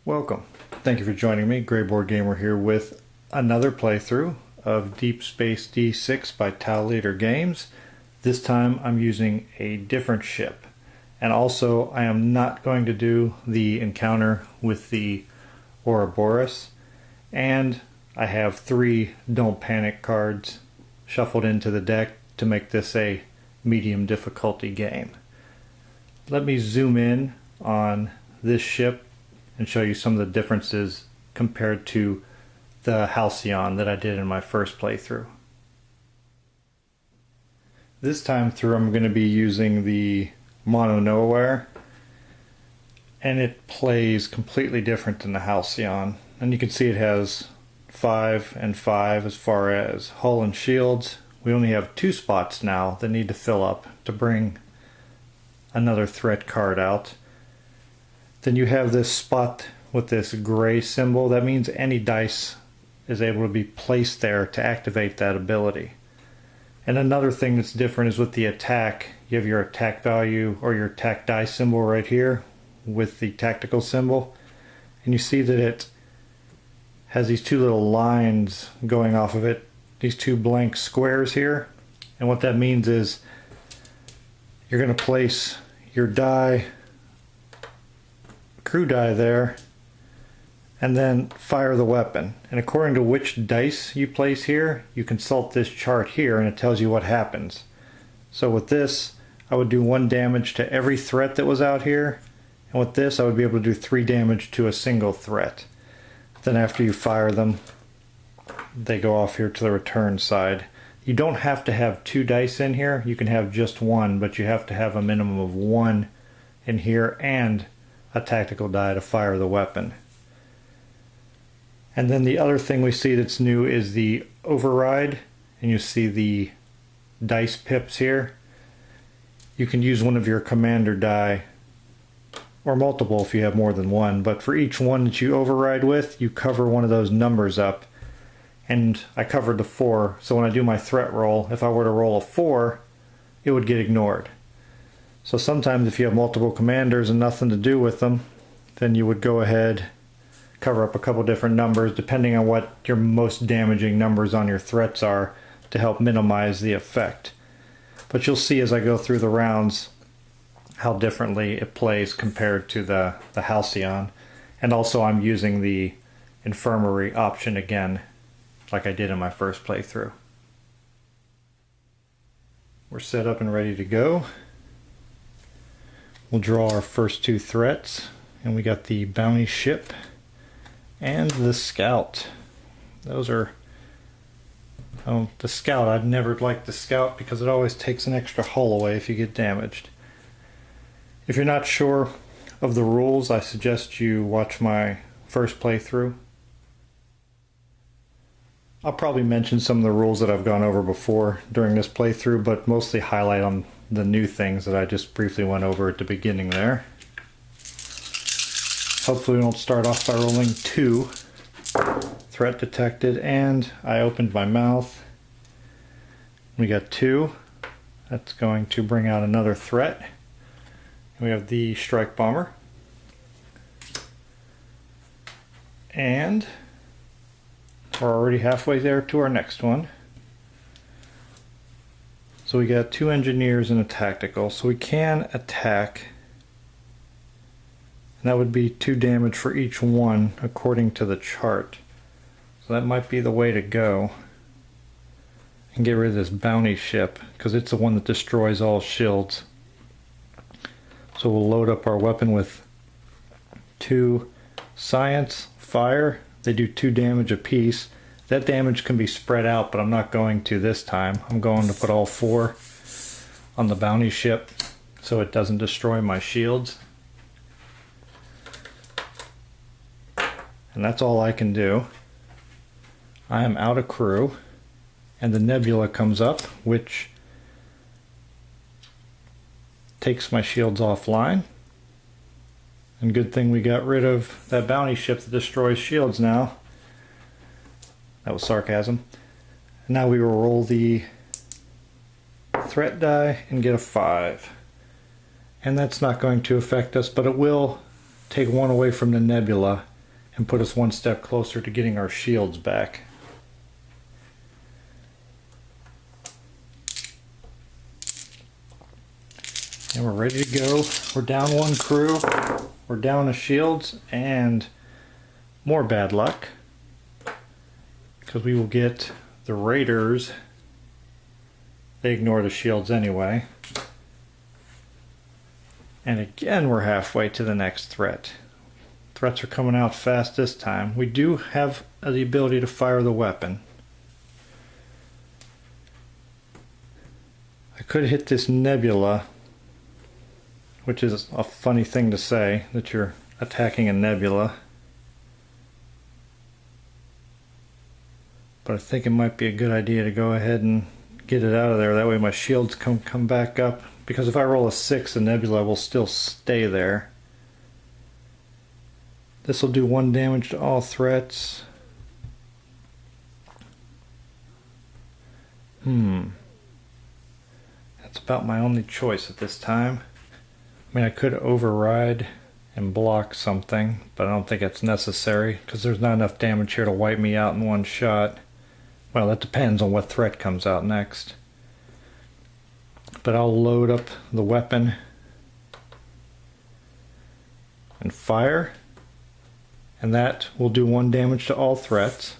Welcome. Thank you for joining me. Grayboardgamer here with another playthrough of Deep Space D-6 by Tau Leader Games. This time I'm using a different ship. And also I am not going to do the encounter with the Ouroboros. And I have 3 Don't Panic cards shuffled into the deck to make this a medium difficulty game. Let me zoom in on this ship and show you some of the differences compared to the Halcyon that I did in my first playthrough. This time through I'm going to be using the Mononoaware, and it plays completely different than the Halcyon. And you can see it has 5 and 5 as far as hull and shields. We only have 2 spots now that need to fill up to bring another threat card out. Then you have this spot with this gray symbol. That means any dice is able to be placed there to activate that ability. And another thing that's different is with the attack. You have your attack value or your attack dice symbol right here with the tactical symbol. And you see that it has these 2 little lines going off of it, these 2 blank squares here. And what that means is you're going to place your die, crew die there, and then fire the weapon. And according to which dice you place here, you consult this chart here and it tells you what happens. So with this, I would do 1 damage to every threat that was out here, and with this I would be able to do 3 damage to a single threat. Then after you fire them, they go off here to the return side. You don't have to have 2 dice in here, you can have just 1, but you have to have a minimum of 1 in here and a tactical die to fire the weapon. And then the other thing we see that's new is the override, and you see the dice pips here. You can use one of your commander die, or multiple if you have more than 1, but for each one that you override with, you cover one of those numbers up. And I covered the 4, so when I do my threat roll, if I were to roll a 4, it would get ignored. So sometimes if you have multiple commanders and nothing to do with them, then you would go ahead, cover up a couple different numbers depending on what your most damaging numbers on your threats are to help minimize the effect. But you'll see as I go through the rounds how differently it plays compared to the Halcyon. And also I'm using the infirmary option again, like I did in my first playthrough. We're set up and ready to go. We'll draw our first 2 threats, and we got the bounty ship and the scout. Those are the scout. I've never liked the scout because it always takes an extra hull away if you get damaged. If you're not sure of the rules, I suggest you watch my first playthrough. I'll probably mention some of the rules that I've gone over before during this playthrough, but mostly highlight on the new things that I just briefly went over at the beginning there. Hopefully we don't start off by rolling 2. Threat detected, and I opened my mouth. We got 2. That's going to bring out another threat. We have the strike bomber. And we're already halfway there to our next one. So we got 2 engineers and a tactical, so we can attack. And that would be 2 damage for each one according to the chart. So that might be the way to go. And get rid of this bounty ship, because it's the one that destroys all shields. So we'll load up our weapon with 2 science, fire. They do 2 damage apiece. That damage can be spread out, but I'm not going to this time. I'm going to put all 4 on the bounty ship so it doesn't destroy my shields. And that's all I can do. I am out of crew, and the nebula comes up, which takes my shields offline. And good thing we got rid of that bounty ship that destroys shields now. That was sarcasm. And now we will roll the threat die and get a 5. And that's not going to affect us, but it will take 1 away from the nebula and put us 1 step closer to getting our shields back. And we're ready to go. We're down 1 crew. We're down to shields and more bad luck, because we will get the raiders. They ignore the shields anyway. And again, we're halfway to the next threat. Threats are coming out fast this time. We do have the ability to fire the weapon. I could hit this nebula, which is a funny thing to say, that you're attacking a nebula. But I think it might be a good idea to go ahead and get it out of there. That way my shields come back up. Because if I roll a 6, the nebula will still stay there. This will do 1 damage to all threats. That's about my only choice at this time. I mean, I could override and block something, but I don't think it's necessary because there's not enough damage here to wipe me out in 1 shot. Well, that depends on what threat comes out next. But I'll load up the weapon and fire, and that will do 1 damage to all threats,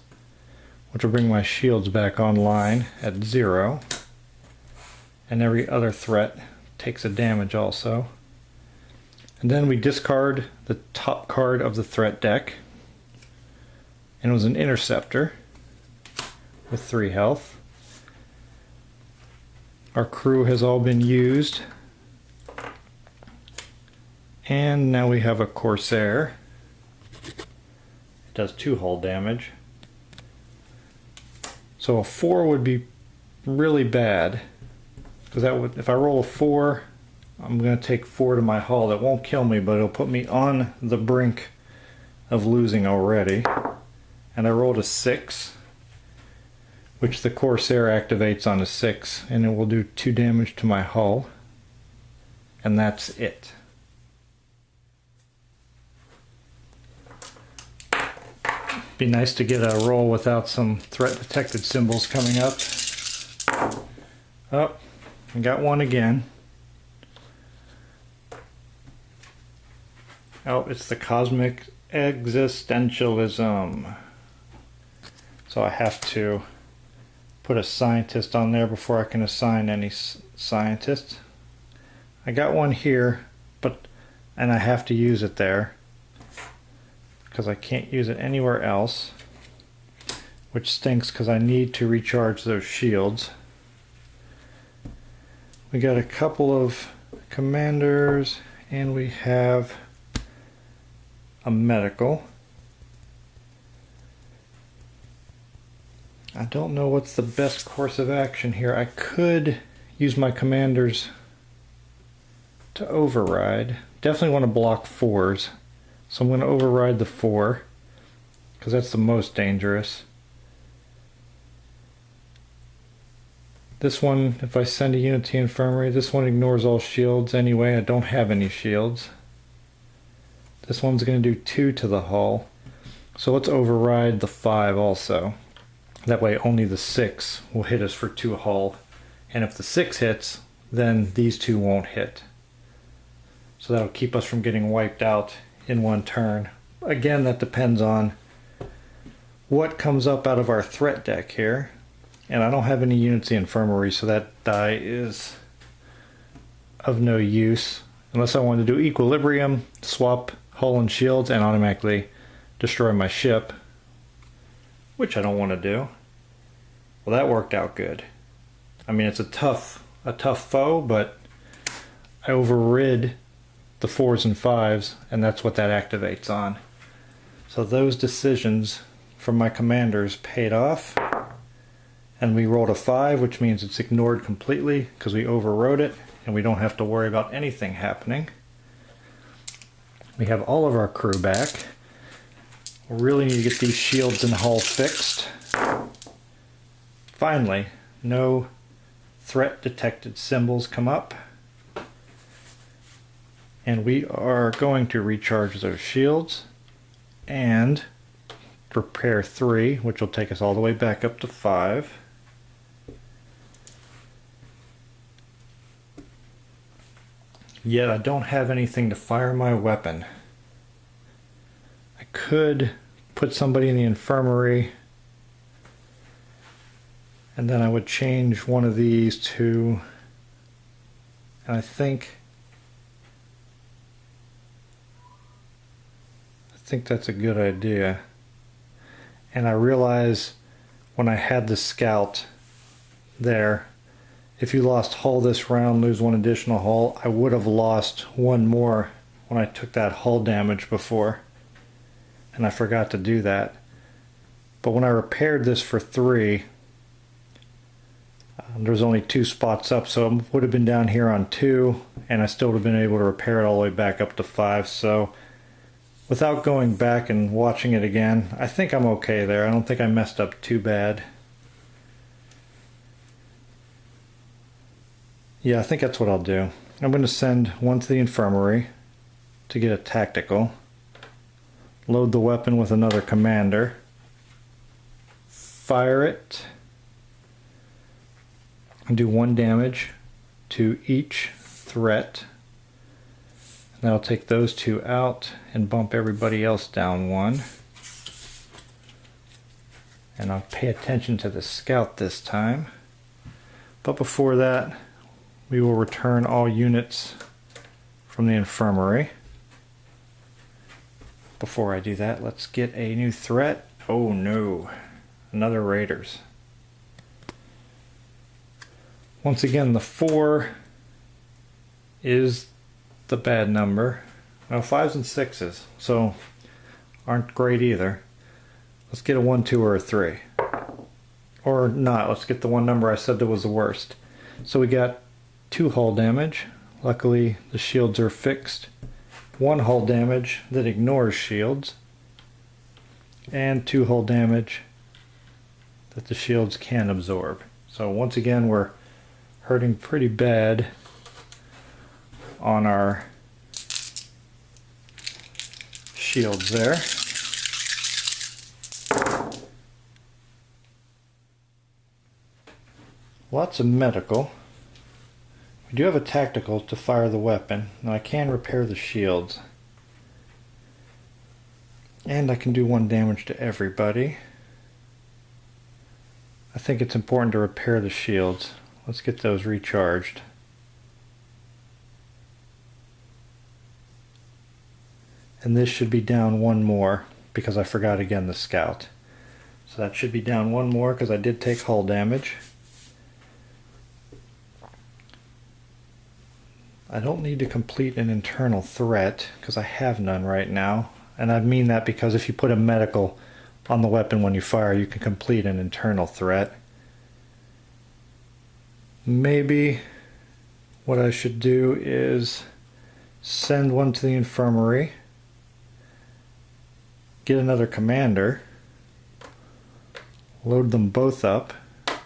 which will bring my shields back online at 0, and every other threat takes a damage also. And then we discard the top card of the threat deck, and it was an interceptor with 3 health. Our crew has all been used, and now we have a Corsair. It does 2 hull damage. So a 4 would be really bad, because that would, if I roll a 4, I'm going to take 4 to my hull. That won't kill me, but it'll put me on the brink of losing already. And I rolled a 6. Which the Corsair activates on a 6, and it will do 2 damage to my hull, and that's it. Be nice to get a roll without some threat detected symbols coming up. Oh, I got 1 again. Oh, it's the cosmic existentialism. So I have to put a scientist on there before I can assign any scientist. I got 1 here, and I have to use it there because I can't use it anywhere else, which stinks because I need to recharge those shields. We got a couple of commanders, and we have a medical. I don't know what's the best course of action here. I could use my commanders to override. Definitely want to block 4s. So I'm going to override the 4 because that's the most dangerous. This one, if I send a unit to infirmary, this one ignores all shields anyway. I don't have any shields. This one's going to do 2 to the hull. So let's override the 5 also. That way only the 6 will hit us for 2 hull. And if the 6 hits, then these 2 won't hit. So that'll keep us from getting wiped out in 1 turn. Again, that depends on what comes up out of our threat deck here. And I don't have any units in infirmary, so that die is of no use. Unless I want to do equilibrium, swap hull and shields, and automatically destroy my ship. Which I don't want to do. Well, that worked out good. I mean, it's a tough foe, but I overrid the 4s and 5s, and that's what that activates on. So those decisions from my commanders paid off, and we rolled a 5, which means it's ignored completely because we overrode it, and we don't have to worry about anything happening. We have all of our crew back. We really need to get these shields and hull fixed. Finally, no threat detected symbols come up. And we are going to recharge those shields and repair 3, which will take us all the way back up to 5. Yet I don't have anything to fire my weapon. I could put somebody in the infirmary, and then I would change one of these to, and I think that's a good idea. And I realize when I had the scout there, if you lost hull this round, lose 1 additional hull, I would have lost 1 more when I took that hull damage before. And I forgot to do that. But when I repaired this for 3, there was only 2 spots up, so it would have been down here on 2, and I still would have been able to repair it all the way back up to 5. So without going back and watching it again, I think I'm okay there. I don't think I messed up too bad. Yeah, I think that's what I'll do. I'm going to send one to the infirmary to get a tactical. Load the weapon with another commander. Fire it. And do 1 damage to each threat. And that'll take those 2 out and bump everybody else down 1. And I'll pay attention to the scout this time. But before that, we will return all units from the infirmary. Before I do that, let's get a new threat. Oh no, another raiders. Once again, the 4 is the bad number. No, 5s and 6s, so aren't great either. Let's get a 1, 2, or a 3. Or not, let's get the one number I said that was the worst. So we got 2 hull damage. Luckily the shields are fixed. 1 hull damage that ignores shields. And 2 hull damage that the shields can absorb. So once again we're hurting pretty bad on our shields there. Lots of medical. We do have a tactical to fire the weapon. Now I can repair the shields. And I can do 1 damage to everybody. I think it's important to repair the shields. Let's get those recharged. And this should be down 1 more because I forgot again the scout. So that should be down 1 more because I did take hull damage. I don't need to complete an internal threat because I have none right now. And I mean that because if you put a medical on the weapon when you fire, you can complete an internal threat. Maybe what I should do is send one to the infirmary, get another commander, load them both up,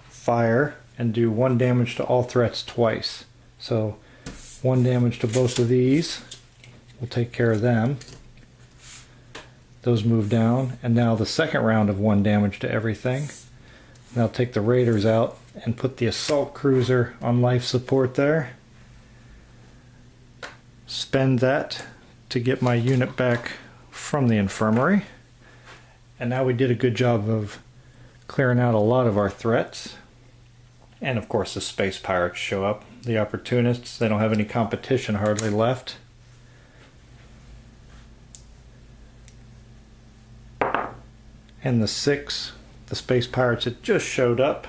fire, and do 1 damage to all threats twice. So 1 damage to both of these. We'll take care of them. Those move down. And now the second round of 1 damage to everything. Now take the raiders out and put the assault cruiser on life support there. Spend that to get my unit back from the infirmary. And now we did a good job of clearing out a lot of our threats. And of course the space pirates show up. The opportunists, they don't have any competition hardly left. And the 6, the space pirates that just showed up,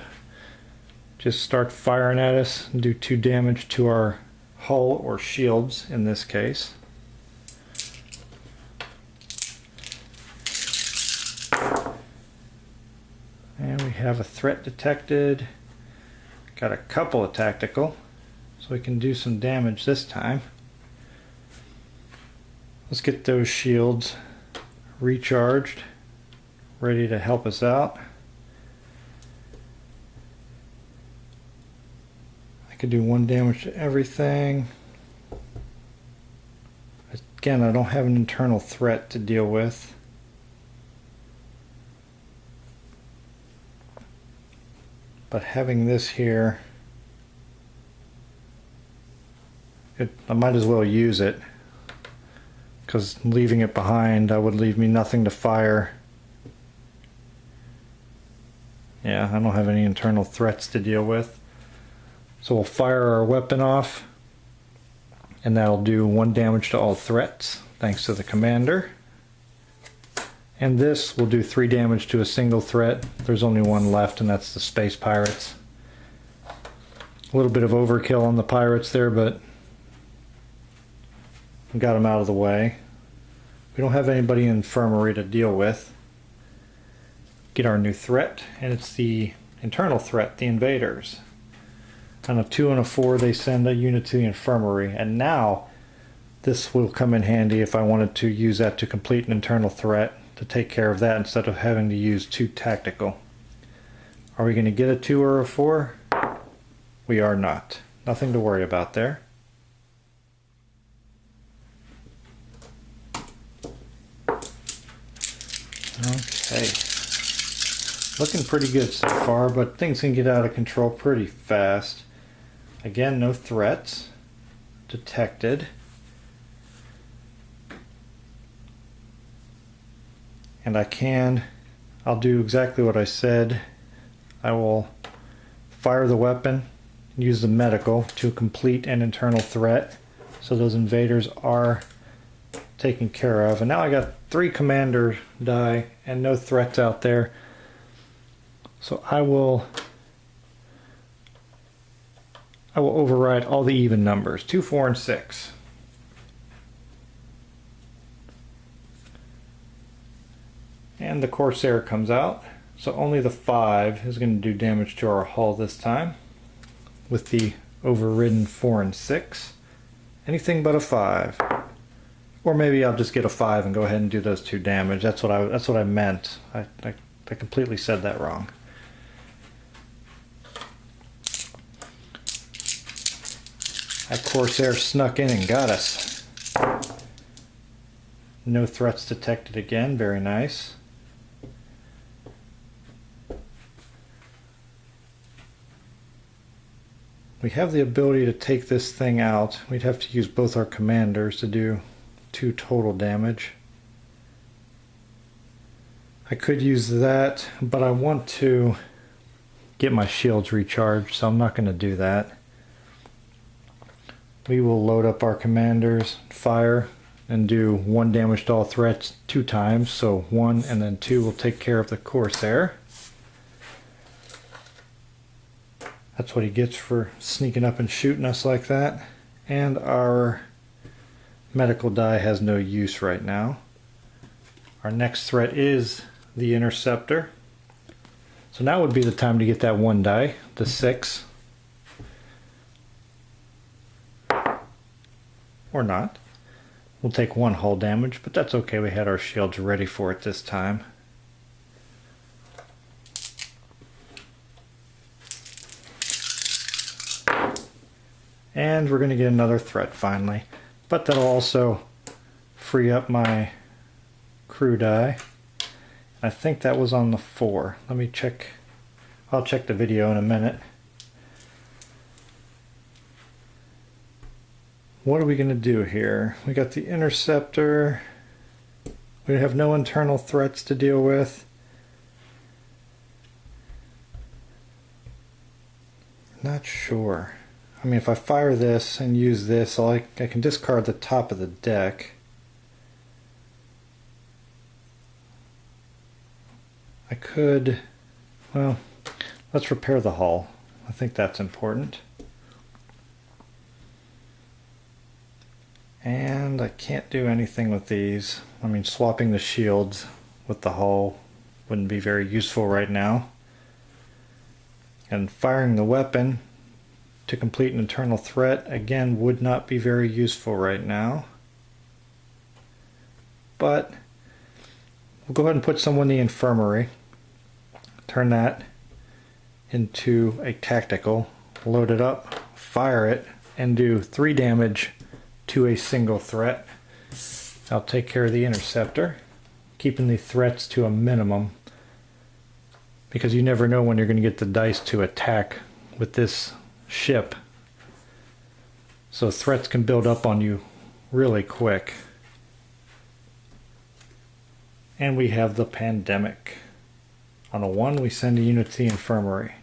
just start firing at us and do 2 damage to our hull or shields in this case. And we have a threat detected. Got a couple of tactical, so we can do some damage this time. Let's get those shields recharged, ready to help us out. I could do 1 damage to everything. Again, I don't have an internal threat to deal with. But having this here, I might as well use it, because leaving it behind would leave me nothing to fire. Yeah, I don't have any internal threats to deal with. So we'll fire our weapon off, and that'll do 1 damage to all threats, thanks to the commander. And this will do 3 damage to a single threat. There's only one left, and that's the space pirates. A little bit of overkill on the pirates there, but got them out of the way. We don't have anybody in infirmary to deal with. Get our new threat, and it's the internal threat, the invaders. On a 2 and a 4, they send a unit to the infirmary, and now this will come in handy if I wanted to use that to complete an internal threat, to take care of that instead of having to use 2 tactical. Are we going to get a 2 or a 4? We are not. Nothing to worry about there. Okay. Looking pretty good so far, but things can get out of control pretty fast. Again, no threats detected. And I'll do exactly what I said. I will fire the weapon, use the medical to complete an internal threat. So those invaders are taken care of. And now I got 3 commander die and no threats out there. So I will override all the even numbers, 2, 4, and 6. And the Corsair comes out, so only the 5 is going to do damage to our hull this time, with the overridden 4 and 6. Anything but a 5. Or maybe I'll just get a 5 and go ahead and do those 2 damage. That's what I meant. I completely said that wrong. That Corsair snuck in and got us. No threats detected again. Very nice. We have the ability to take this thing out. We'd have to use both our commanders to do 2 total damage. I could use that, but I want to get my shields recharged, so I'm not going to do that. We will load up our commanders, fire, and do 1 damage to all threats 2 times. So 1 and then 2 will take care of the Corsair. That's what he gets for sneaking up and shooting us like that. And our medical die has no use right now. Our next threat is the Interceptor. So now would be the time to get that 1 die, the 6. Or not. We'll take 1 hull damage, but that's okay. We had our shields ready for it this time. And we're going to get another threat finally. But that'll also free up my crew die. I think that was on the 4. Let me check. I'll check the video in a minute. What are we going to do here? We got the Interceptor. We have no internal threats to deal with. Not sure. I mean, if I fire this and use this, I can discard the top of the deck. I could, well, let's repair the hull. I think that's important. And I can't do anything with these. I mean, swapping the shields with the hull wouldn't be very useful right now. And firing the weapon to complete an internal threat, again, would not be very useful right now. but we'll go ahead and put someone in the infirmary. Turn that into a tactical, load it up, fire it, and do 3 damage to a single threat. I'll take care of the interceptor, keeping the threats to a minimum, because you never know when you're going to get the dice to attack with this ship. So threats can build up on you really quick. And we have the pandemic. On a 1, we send a unit to the infirmary.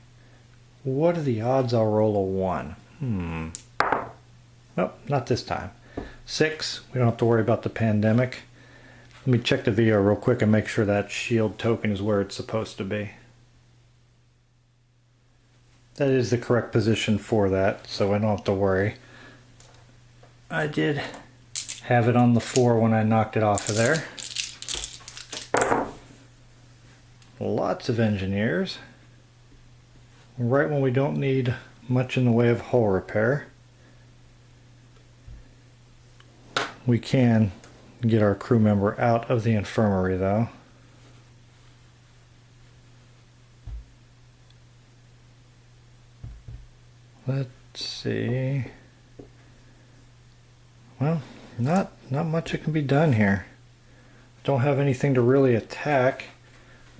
What are the odds I'll roll a 1? Nope, not this time. 6, we don't have to worry about the pandemic. Let me check the video real quick and make sure that shield token is where it's supposed to be. That is the correct position for that, so I don't have to worry. I did have it on the 4 when I knocked it off of there. Lots of engineers. Right when we don't need much in the way of hull repair. We can get our crew member out of the infirmary though. Let's see. Well, not much that can be done here. Don't have anything to really attack.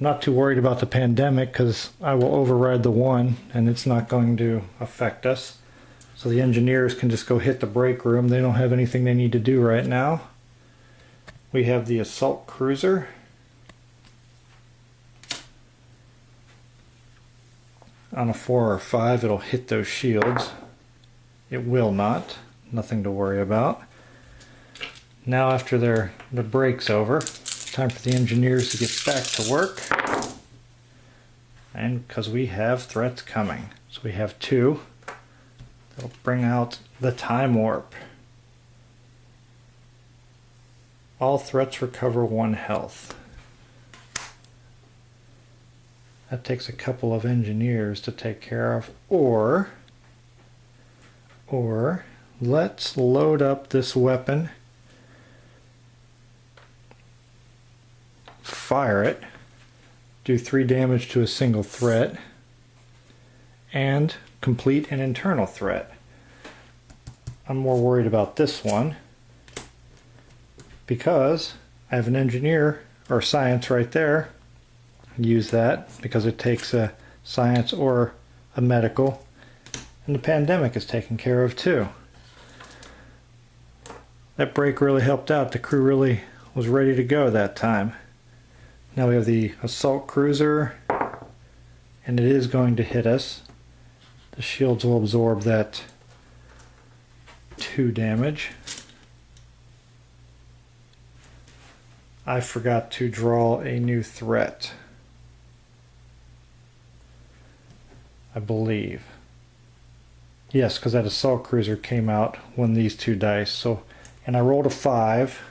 Not too worried about the pandemic because I will override the 1 and it's not going to affect us. So the engineers can just go hit the break room. They don't have anything they need to do right now. We have the assault cruiser. On a 4 or 5 it'll hit those shields. It will not. Nothing to worry about. Now after the break's over, time for the engineers to get back to work. And because we have threats coming. So we have 2. That'll bring out the time warp. All threats recover 1 health. That takes a couple of engineers to take care of. Or let's load up this weapon. Fire it, do 3 damage to a single threat, and complete an internal threat. I'm more worried about this one because I have an engineer or science right there. Use that because it takes a science or a medical, and the pandemic is taken care of too. That break really helped out. The crew really was ready to go that time. Now we have the assault cruiser, and it is going to hit us. The shields will absorb that 2 damage. I forgot to draw a new threat, I believe. Yes, because that assault cruiser came out when these 2 dice. So, and I rolled a 5.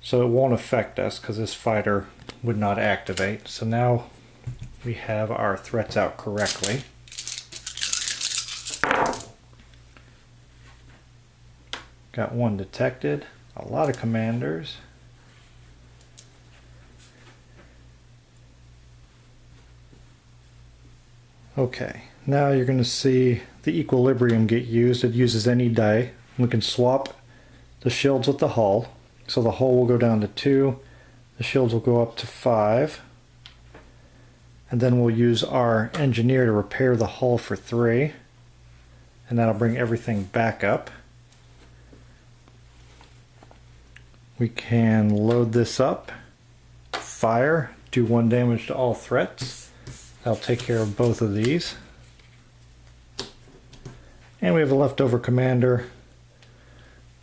So it won't affect us because this fighter would not activate. So now we have our threats out correctly. Got 1 detected. A lot of commanders. Okay, now you're going to see the equilibrium get used. It uses any die. We can swap the shields with the hull. So the hull will go down to 2, the shields will go up to 5, and then we'll use our engineer to repair the hull for 3, and that'll bring everything back up. We can load this up, fire, do 1 damage to all threats. That'll take care of both of these. And we have a leftover commander.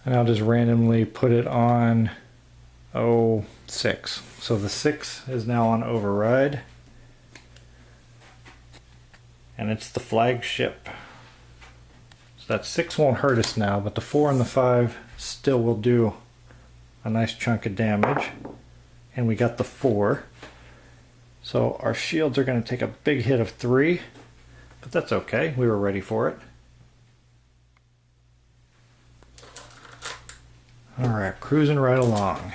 And I'll just randomly put it on 06. So the 6 is now on override. And it's the flagship. So that 6 won't hurt us now, but the 4 and the 5 still will do a nice chunk of damage. And we got the 4. So our shields are going to take a big hit of 3. But that's okay, we were ready for it. Alright, cruising right along.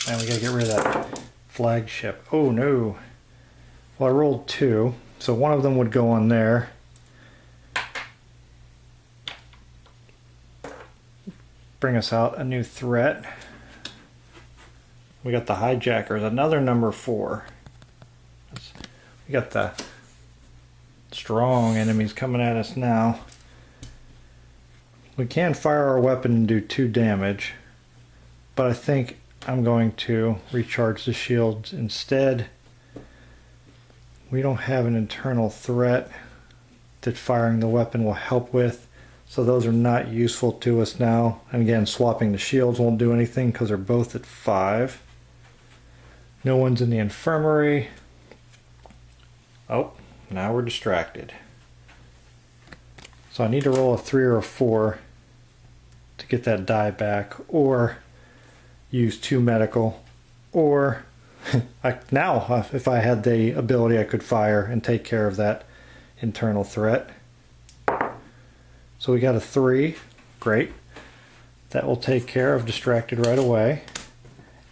And we gotta get rid of that flagship. Oh no. Well, I rolled 2, so one of them would go on there. Bring us out a new threat. We got the hijackers, another number 4. We got the strong enemies coming at us now. We can fire our weapon and do 2 damage, but I think I'm going to recharge the shields instead. We don't have an internal threat that firing the weapon will help with, so those are not useful to us now. And again, swapping the shields won't do anything because they're both at 5. No one's in the infirmary. Oh, now we're distracted. So I need to roll a 3 or a 4 to get that die back, or use 2 medical, or now if I had the ability I could fire and take care of that internal threat. So we got a 3, great. That will take care of distracted right away.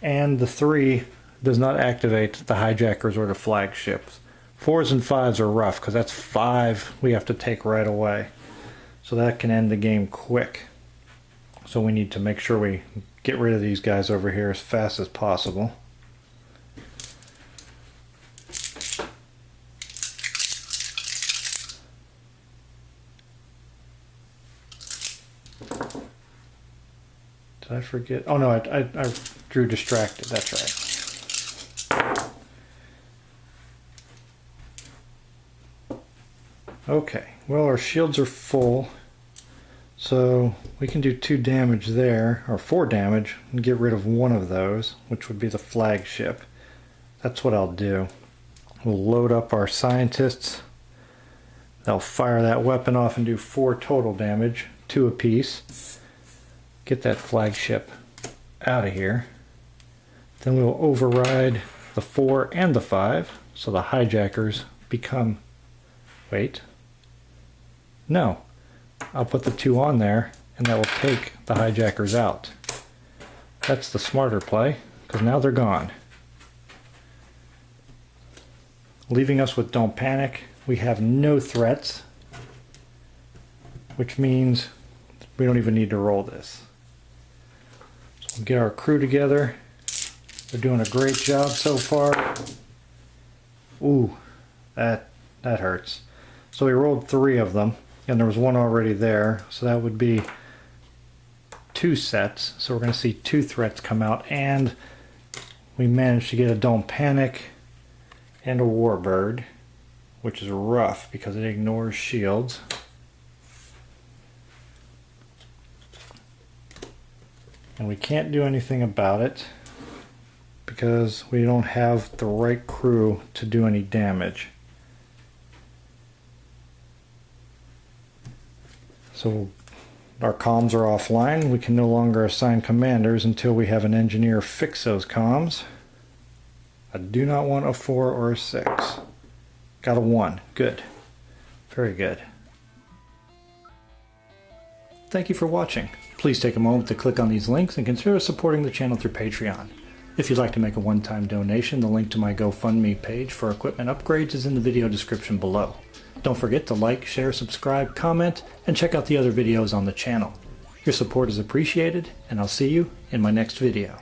And the 3 does not activate the hijackers or the flagships. 4s and 5s are rough because that's 5 we have to take right away. So that can end the game quick. So we need to make sure we get rid of these guys over here as fast as possible. Did I forget? Oh no, I drew distracted, that's right. Okay, well our shields are full. So we can do 2 damage there, or 4 damage, and get rid of one of those, which would be the flagship. That's what I'll do. We'll load up our scientists. They'll fire that weapon off and do 4 total damage, 2 apiece. Get that flagship out of here. Then we'll override the 4 and the 5, so the hijackers become... Wait. No. I'll put the 2 on there, and that will take the hijackers out. That's the smarter play, because now they're gone. Leaving us with Don't Panic. We have no threats, which means we don't even need to roll this. So we'll get our crew together. They're doing a great job so far. Ooh, that hurts. So we rolled 3 of them. And there was 1 already there, so that would be 2 sets. So we're going to see 2 threats come out, and we managed to get a Don't Panic and a Warbird, which is rough because it ignores shields. And we can't do anything about it because we don't have the right crew to do any damage. So our comms are offline. We can no longer assign commanders until we have an engineer fix those comms. I do not want a 4 or a 6. Got a 1. Good. Very good. Thank you for watching. Please take a moment to click on these links and consider supporting the channel through Patreon. If you'd like to make a one-time donation, the link to my GoFundMe page for equipment upgrades is in the video description below. Don't forget to like, share, subscribe, comment, and check out the other videos on the channel. Your support is appreciated, and I'll see you in my next video.